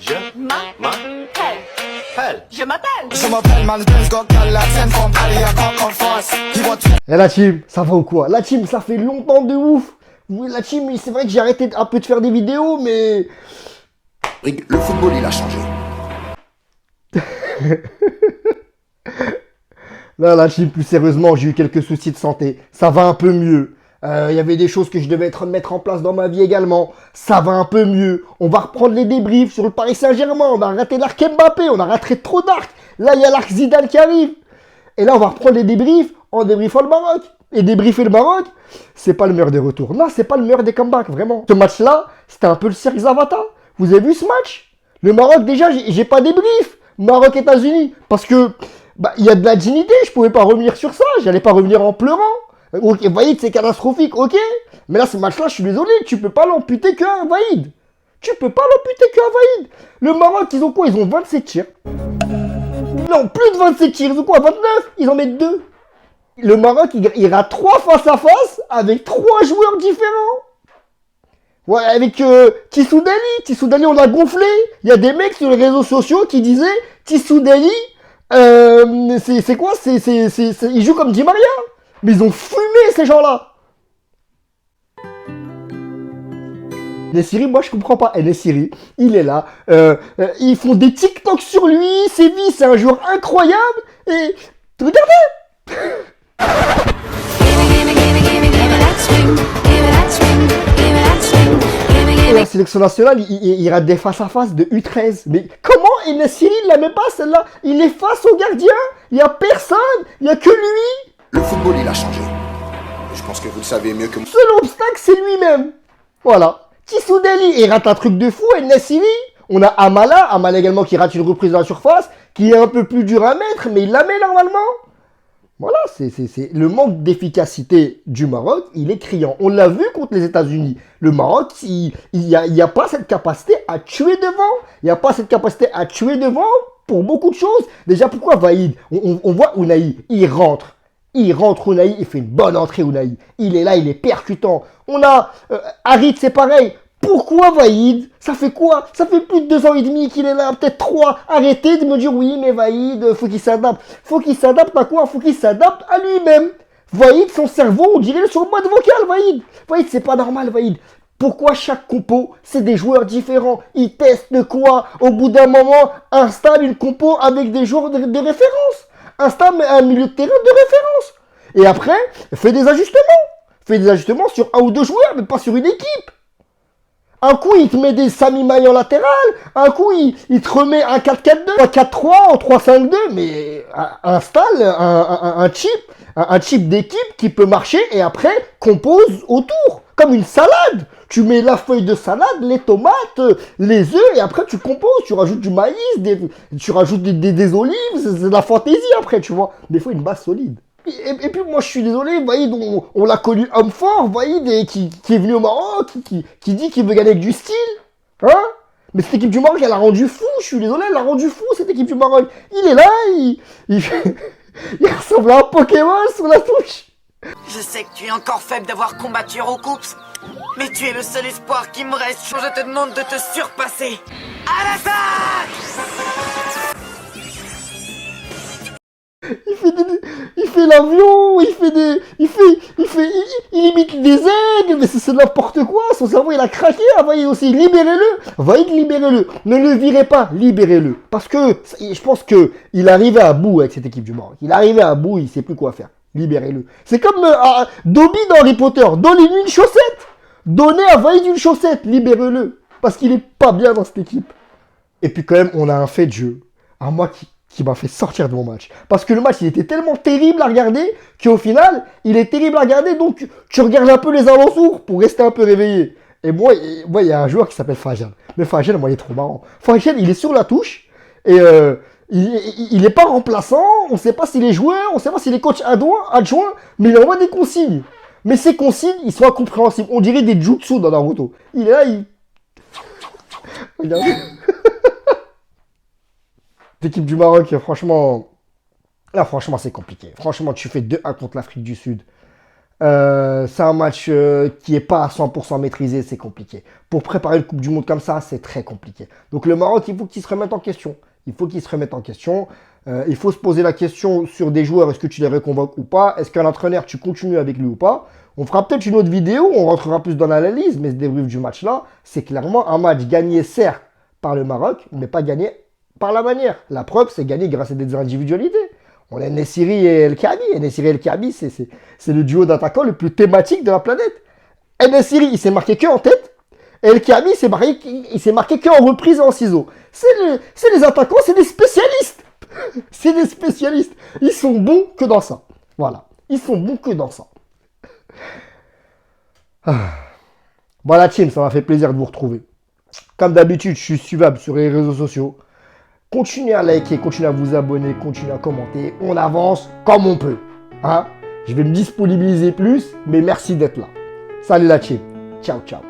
Je m'appelle. Je m'appelle. Eh la team, ça va ou quoi? La team, ça fait longtemps de ouf. Oui, la team, c'est vrai que j'ai arrêté un peu de faire des vidéos, mais... Le football, il a changé. Là, la team, plus sérieusement, j'ai eu quelques soucis de santé. Ça va un peu mieux. Il y avait des choses que je devais mettre en place dans ma vie également. Ça va un peu mieux. On va reprendre les débriefs sur le Paris Saint-Germain. On a raté l'arc Mbappé. On a raté trop d'arcs. Là, il y a l'arc Zidane qui arrive. Et là, on va reprendre les débriefs en débriefant le Maroc. Et débriefer le Maroc, c'est pas le meilleur des retours. Non, c'est pas le meilleur des comebacks, vraiment. Ce match-là, c'était un peu le cirque Zavata. Vous avez vu ce match? Le Maroc, déjà, j'ai pas débrief. Maroc-États-Unis. Parce que, il y a de la dignité. Je pouvais pas revenir sur ça. J'allais pas revenir en pleurant. Ok, Vaïd, c'est catastrophique, ok. Mais là, ce match-là, je suis désolé, tu peux pas l'amputer qu'à un Vaïd. Tu peux pas l'amputer qu'à un Vaïd. Le Maroc, ils ont quoi? Ils ont 27 tirs. Non, plus de 27 tirs. Ils ont quoi? 29? Ils en mettent 2. Le Maroc, il rate 3 face à face avec 3 joueurs différents. Ouais, avec Tissou Dali. Tissou Dali, on a gonflé. Il y a des mecs sur les réseaux sociaux qui disaient Tissou Dali, c'est quoi? Il joue comme Di Maria. Mais ils ont fumé ces gens-là. Nessiri, moi je comprends pas. Nessiri, il est là. Ils font des TikTok sur lui. Séville, c'est un joueur incroyable. Et regardez. La sélection nationale, il rate des face-à-face de U13. Mais comment Nessiri, il la met pas celle-là? Il est face au gardien. Il n'y a personne. Il n'y a que lui. Le football, il a changé. Je pense que vous le savez mieux que moi. Seul obstacle, c'est lui-même. Voilà. Tissou Dali, il rate un truc de fou. Et Nessiri, on a Amala également qui rate une reprise dans la surface, qui est un peu plus dur à mettre, mais il la met normalement. Voilà, c'est le manque d'efficacité du Maroc, il est criant. On l'a vu contre les États-Unis. Le Maroc, il y a pas cette capacité à tuer devant. Il n'y a pas cette capacité à tuer devant pour beaucoup de choses. Déjà, pourquoi Vaïd? On voit Ounahi, il rentre. Ounahi, il fait une bonne entrée, Ounahi. Il est là, il est percutant. On a Harit, c'est pareil. Pourquoi Vaïd? Ça fait quoi? Ça fait plus de 2 ans et demi qu'il est là, peut-être 3. Arrêtez de me dire oui, mais Vaïd, faut qu'il s'adapte. Faut qu'il s'adapte à quoi? Faut qu'il s'adapte à lui-même. Vaïd, son cerveau, on dirait sur le mode vocal, Vaïd. Vaïd, c'est pas normal, Vaïd. Pourquoi chaque compo, c'est des joueurs différents? Ils testent quoi? Au bout d'un moment, installe une compo avec des joueurs de référence. Installe un milieu de terrain de référence. Et après, fais des ajustements. Fais des ajustements sur 1 ou 2 joueurs, mais pas sur une équipe. Un coup, il te met des Sami Maï en latéral. Un coup, il te remet un 4-4-2, un 4-3, un 3-5-2. Mais installe un chip d'équipe qui peut marcher et après, compose autour. Comme une salade. Tu mets la feuille de salade, les tomates, les œufs et après, tu composes. Tu rajoutes du maïs, tu rajoutes des olives. C'est de la fantaisie après, tu vois. Mais il faut une base solide. Et puis moi je suis désolé, Vaïd, on l'a connu homme fort, Vaïd, qui est venu au Maroc, qui dit qu'il veut gagner avec du style, hein? Mais cette équipe du Maroc, elle l'a rendu fou, je suis désolé, elle l'a rendu fou, cette équipe du Maroc. Il est là, il ressemble à un Pokémon sur la touche. Je sais que tu es encore faible d'avoir combattu Eurocoups, mais tu es le seul espoir qui me reste. Je te demande de te surpasser. À l'attaque! Il fait l'avion, il imite des aigles, mais c'est n'importe quoi, son cerveau il a craqué, Vaïd aussi, libérez-le, Vaïd, libérez-le, ne le virez pas, libérez-le, parce que je pense que il arrivait à bout avec cette équipe du Maroc, il arrivait à bout, il sait plus quoi faire, libérez-le. C'est comme Dobby dans Harry Potter, donnez-lui une chaussette, donnez à Vaïd une chaussette, libérez-le, parce qu'il est pas bien dans cette équipe. Et puis quand même, on a un fait de jeu, à moi qui m'a fait sortir de mon match. Parce que le match, il était tellement terrible à regarder qu'au final, il est terrible à regarder. Donc, tu regardes un peu les alentours pour rester un peu réveillé. Et moi, il y a un joueur qui s'appelle Fajan. Mais Fajan, moi, il est trop marrant. Fajan, il est sur la touche. Et il n'est pas remplaçant. On ne sait pas s'il est joueur. On ne sait pas s'il est coach adjoint. Mais il envoie des consignes. Mais ces consignes, ils sont incompréhensibles. On dirait des jutsu dans Naruto. Il est là, Regardez. L'équipe du Maroc, franchement, là, franchement, c'est compliqué. Franchement, tu fais 2-1 contre l'Afrique du Sud. C'est un match qui n'est pas à 100% maîtrisé, c'est compliqué. Pour préparer une Coupe du Monde comme ça, c'est très compliqué. Donc le Maroc, il faut qu'il se remette en question. Il faut qu'il se remette en question. Il faut se poser la question sur des joueurs, est-ce que tu les reconvoques ou pas? Est-ce qu'un entraîneur, tu continues avec lui ou pas? On fera peut-être une autre vidéo, on rentrera plus dans l'analyse, mais ce débrief du match-là, c'est clairement un match gagné, certes, par le Maroc, mais pas gagné par la manière. La preuve, c'est gagné grâce à des individualités. On a Nessiri et El Kaabi. Et Nessiri et El Kaabi, c'est le duo d'attaquants le plus thématique de la planète. Et Nessiri, il s'est marqué que en tête. Et El Kaabi, il s'est marqué que en reprise et en ciseaux. C'est les attaquants, c'est des spécialistes. C'est des spécialistes. Ils sont bons que dans ça. Voilà. Ils sont bons que dans ça. Voilà, team, ça m'a fait plaisir de vous retrouver. Comme d'habitude, je suis suivable sur les réseaux sociaux. Continuez à liker, continuez à vous abonner, continuez à commenter. On avance comme on peut. Hein? Je vais me disponibiliser plus, mais merci d'être là. Salut la team. Ciao, ciao.